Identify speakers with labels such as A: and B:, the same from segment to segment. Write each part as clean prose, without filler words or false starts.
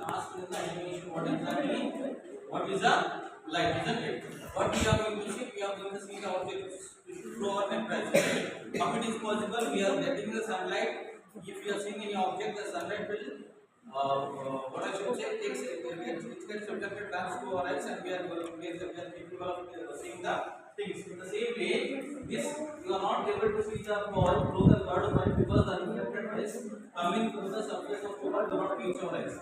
A: asked in the animation what is a light, isn't it? What we are going to see, we are going to see the object through our temperature. How it is possible? We are getting the sunlight. If you are seeing any object, the sunlight will what I should say, it gets reflected back to our eyes, and we are capable of seeing the things. In the same way, this you are not able to see the ball through the third point because the reflected rays coming through the surface of the ball do not reach our eyes.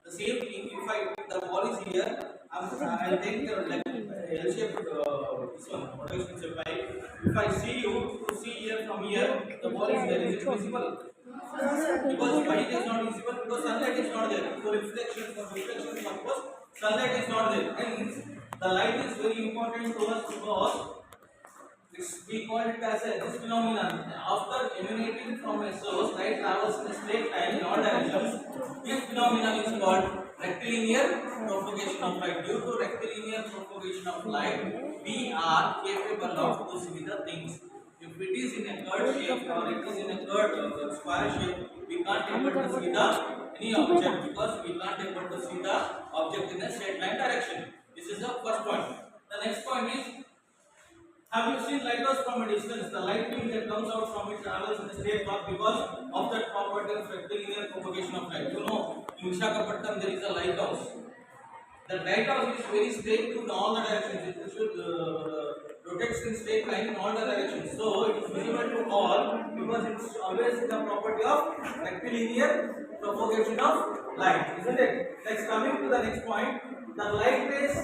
A: The same thing, if the ball is here, I'll take the like L-shaped this one. What I should say, pipe. If I see you to see here from here, the ball is there. Is it visible? Because why it is not visible? Because sunlight is not there. For reflection purpose, sunlight is not there. Hence, the light is very important to us because we call it as this phenomenon. After emanating from a source, light travels in a straight line in all directions. This phenomenon is called rectilinear propagation of light. Due to rectilinear propagation of light, we are capable of to see the things. If it is in a curved shape or it is in a curved square shape, we can't able to see the any object because we can't able to see the object in a straight line direction. This is the first point. The next point is, have you seen lighthouse from a distance? The light beam that comes out from it travels in a straight path because of that property of rectilinear propagation of light. You know, in Visakhapatnam there is a lighthouse. The lighthouse is very straight to all the directions. It should rotates in straight line in all the directions. So it is visible to all because it's always the property of rectilinear propagation of light, isn't it? Next, coming to the next point, the light rays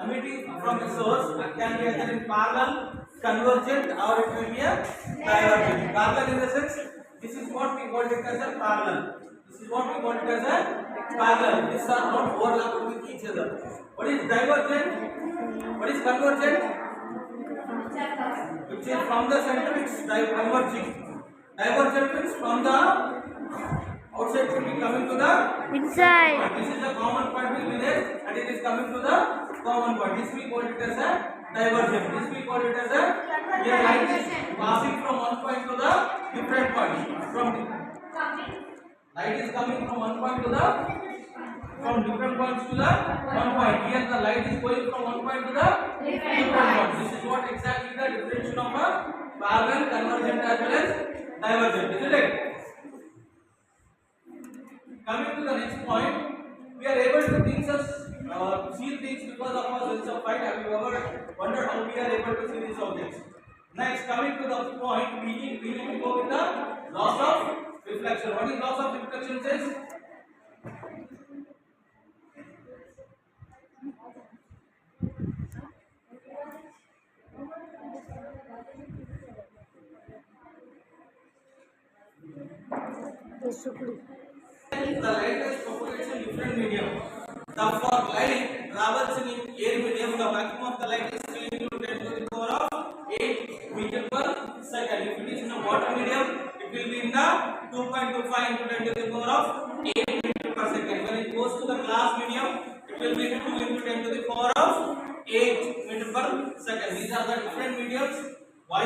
A: emitting from the source can be either in parallel, convergent, or it will be a divergent. Parallel in the sense, this is what we call it as a parallel. This is what we call it as a parallel. These are not overlapping with each other. What is divergent? What is convergent? Which is from the center, it's converging. Divergent means from the outside should be coming to the inside. This is the common point will be there, and it is coming to the common point. This we call it as a divergent. This we call it as a light is passing from one point to the different point. Light is coming from one point to from different points to the one point. Here the light is going from one point to the different point. This is what exactly the definition of a parallel, convergent as well as divergent, isn't it? Coming to the next point, we are able to see things because of our sense of sight. Have you ever wondered how we are able to see these objects? Next, coming to the point, we need to go with the loss of reflection. What is loss of reflection says? The light is propagates in different medium. For light travels in air medium, the vacuum of the light is still into 10 to the power of 8 meter per second. If it is in a water medium, it will be in the 2.25 into 10 to the power of 8 meter per second. When it goes to the glass medium, it will be 2 into 10 to the power of 8 meter per second. These are the different mediums. Why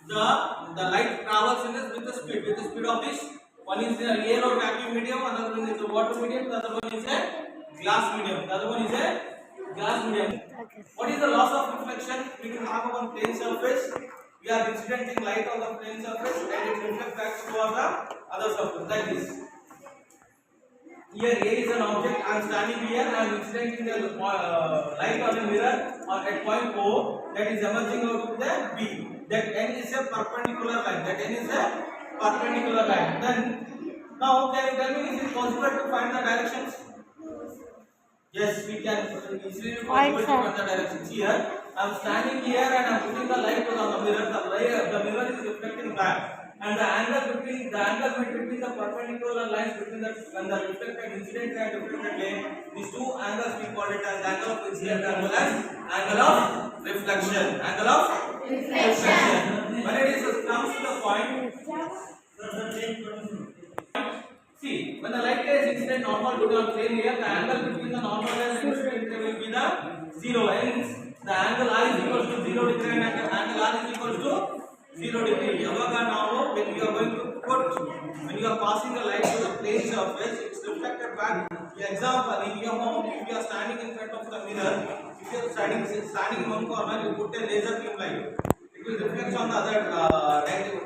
A: the light travels in this with the speed of this. One is the air or vacuum medium, another one is the water medium, the other one is a glass medium. The other one is a glass medium. What is the loss of reflection? We can have on plane surface. We are incidenting light on the plane surface and it reflects back to the other surface like this. Here A is an object. I am standing here. I am incidenting the light on the mirror or at point O that is emerging out of the B. That N is a perpendicular line. That N is a perpendicular line. Then now can you tell me, is it possible to find the directions? Yes, we can easily find the directions. Here I am standing here and I am putting the light on the mirror. The mirror is reflecting back, and the angle between the perpendicular lines between the reflected incident and reflected ray, these two angles we call it as angle of incident as well as angle of reflection. Angle of reflection. When it comes to the point, see, when the light ray is incident normal to the plane here, the angle between the normal and incident ray will be the 0. Hence, the angle I is equals to 0 degree and angle R is equals to 0 degree. When we are going to when you are passing the light to the plane surface, it's reflected back. For example, in your home, if you are standing in front of the mirror, if you are standing in one corner, you put a laser beam light. It will reflect on the other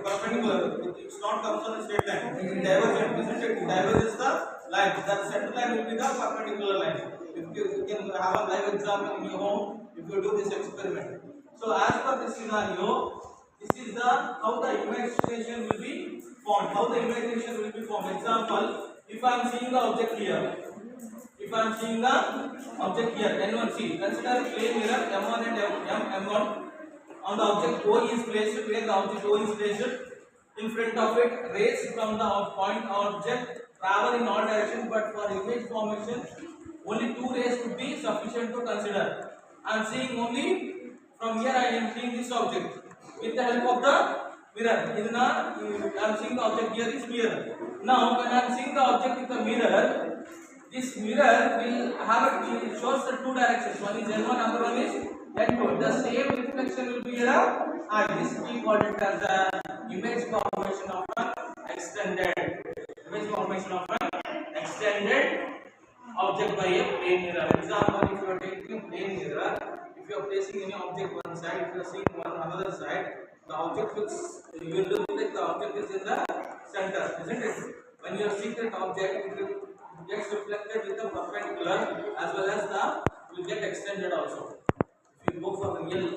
A: perpendicular. It's not comes on a straight line. Divergent, isn't it? Diverges the light. The center line will be the perpendicular line. If you can have a live example in your home, if you do this experiment. So as per this scenario, this is the how the imagination will be formed. How the imagination will be formed. Example, if I am seeing the object here, if I am seeing the object here, N1 see. Consider a plane mirror M1 and M1. On the object O is placed. Where the object O is placed, in front of it, rays from the point object travel in all directions. But for image formation, only two rays would be sufficient to consider. I am seeing only from here. I am seeing this object with the help of the mirror. I am seeing the object here is mirror. Now, when I am seeing the object with the mirror, this mirror will have it shows the two directions. One is N1, other one is N2. The same reflection will be here. This we call it as the image formation of an extended object by a plane mirror. Example, if you are taking a plane mirror, if you are placing any object one side, if you are seeing one another side, the object looks, you will look like the object is in the center, isn't it? When you are seeing that object, it will gets reflected with the perpendicular as well as the will get extended also. If you go for the real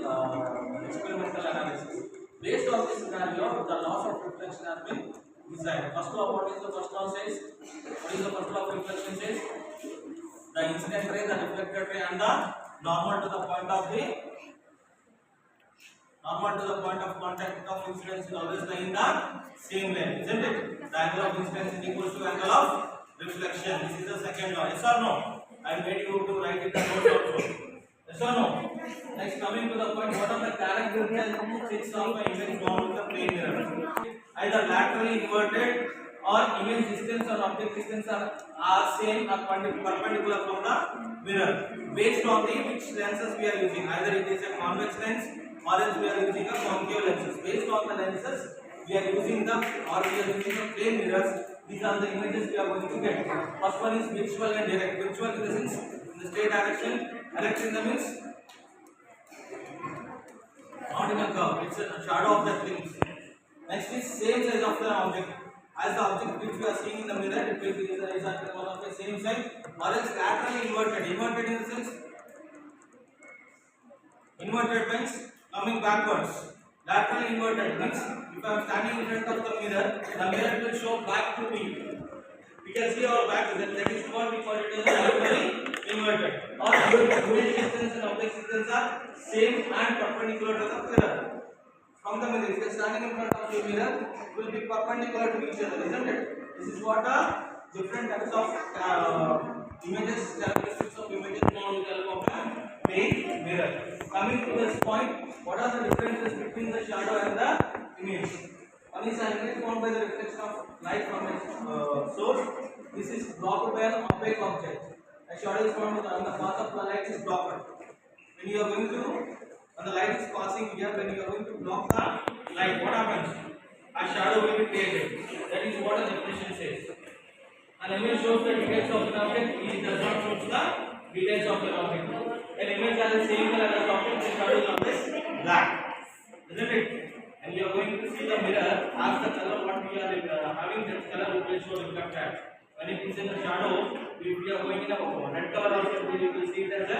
A: experimental analysis, based on this scenario, the laws of reflection have been designed. First law, what is the first law says? What is the first law of reflection says? The incident ray, the reflected ray, and the normal to the point of contact of incidence is always in the same lane, isn't it? The angle of incidence is equal to angle of reflection. This is the second law. Yes or no? I made you to write it the notes also. Yes or no? Next, coming to the point, what are the characteristics of an image formed with the plane mirror? Either laterally inverted or image distance or object distance are same or perpendicular from the mirror. Based on which lenses we are using, either it is a convex lens or else we are using a concave lenses. Based on the lenses we are using the plane mirrors. These are the images we are going to get. First one is virtual and direct. Virtual in the sense in the straight direction. Direct in the means not in a curve. It's a shadow of the things. Next is same size of the object. As the object which we are seeing in the mirror, it will be one of the same size. Or else laterally inverted. Inverted in the sense inverted means coming backwards. Laterally inverted means if I am standing in front of the mirror will show back to me. We can see our back, that is what we call it as laterally inverted. Or image distance and object distance are same and perpendicular to the mirror. From the mirror, if you are standing in front of the mirror, it will be perpendicular to each other, isn't it? This is what are different types of images, characteristics of images known with the help of a plane mirror. Coming to this point, what are the differences between the shadow and the image? One is an image formed by the reflection of light from its source. This is blocked by an opaque object. A shadow is formed on the path of the light is blocked. When you are going to, when the light is passing here, when you are going to block the light, what happens? A shadow will be created. That is what the definition says. An image shows the details of an object, it does not show the details of an object. An image has the same color as the object, the shadow is always black, isn't it? And you are going to see the mirror as the color what we are having, that color will show reflected. When it is in the shadow, if we are going in a red color also, we will see it as a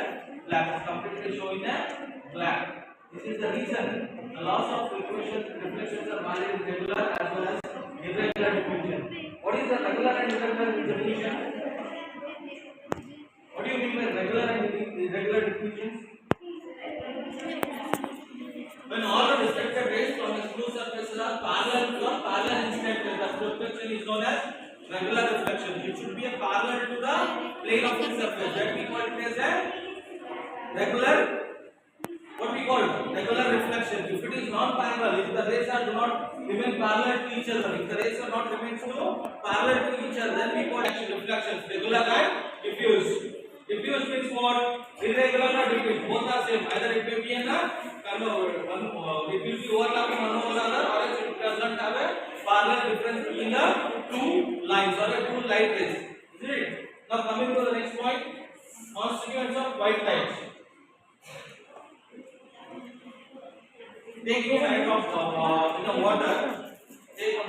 A: black. It's completely showing a black. This is the reason the laws of reflections are valid in regular as well as irregular diffusion. What is the regular and irregular definition? What do you mean by regular and irregular diffusion? When all the reflected rays from the blue surface are parallel to a parallel incident ray, the reflection is known as regular reflection. It should be parallel to the plane of the surface. That we call it as a regular. What we call regular reflection. If it is non-parallel, if the rays are do not remain parallel to each other, if the rays are not remain parallel to each other, then we call actual reflections. Regular and diffuse. Diffuse means what? Irregular or diffuse. Both are same. Either it may be in a it will be overlapping one over another, or else it does not have a parallel difference between next point, constituents of white light. Take a kind of in a water, take a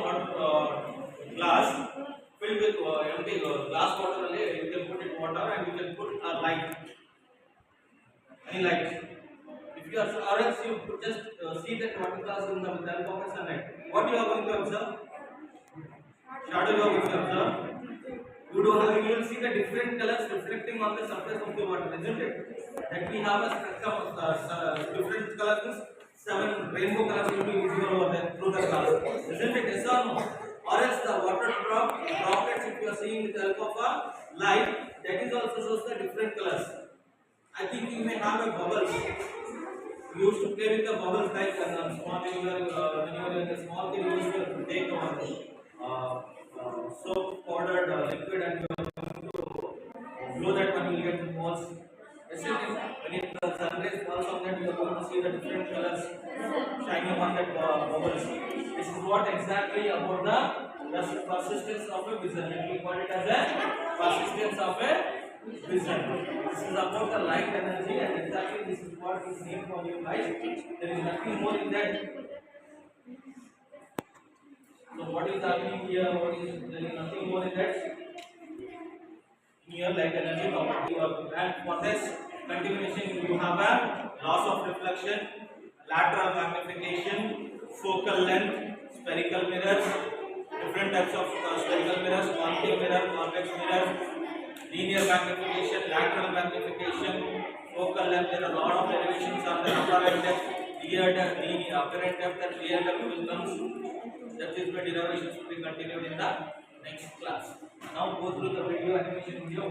A: glass filled with empty glass water. You can put it water and you can put a light, any light. If you are, or else you just see that water glass in the help of a sunlight. What you are going to observe? Shadow you are going to observe. You will see the different colors reflecting on the surface of the water, isn't it? That we have a spectrum of different colors, 7 rainbow colors will be visible over there through the glass, isn't it? Yes or no? Or else the water droplets, if you are seeing with the help of a light, that is also shows the different colors. I think you may have a bubbles. You used to play with the bubbles like small when you were in a small kid, you used to take soap powdered liquid and you are going to blow that one, you will get the balls. When the sun rays falls on that, you are going to see the different colors shining on that bubbles. This is what exactly about the persistence of a vision. We call it as a persistence of a vision. This is about the light energy, and exactly this is what is named for your light. There is nothing more in that. So what is happening here? There is nothing more in that. Here light energy property, and for this continuation you have a loss of reflection, lateral magnification, focal length, spherical mirrors, different types of spherical mirrors, concave mirror, convex mirror, linear magnification, lateral magnification, focal length. There are a lot of derivations on the apparent depth, clear depth, linear apparent depth, and clear depth will come. That is where derivations will be continued in the next class. Now go through the video animation video.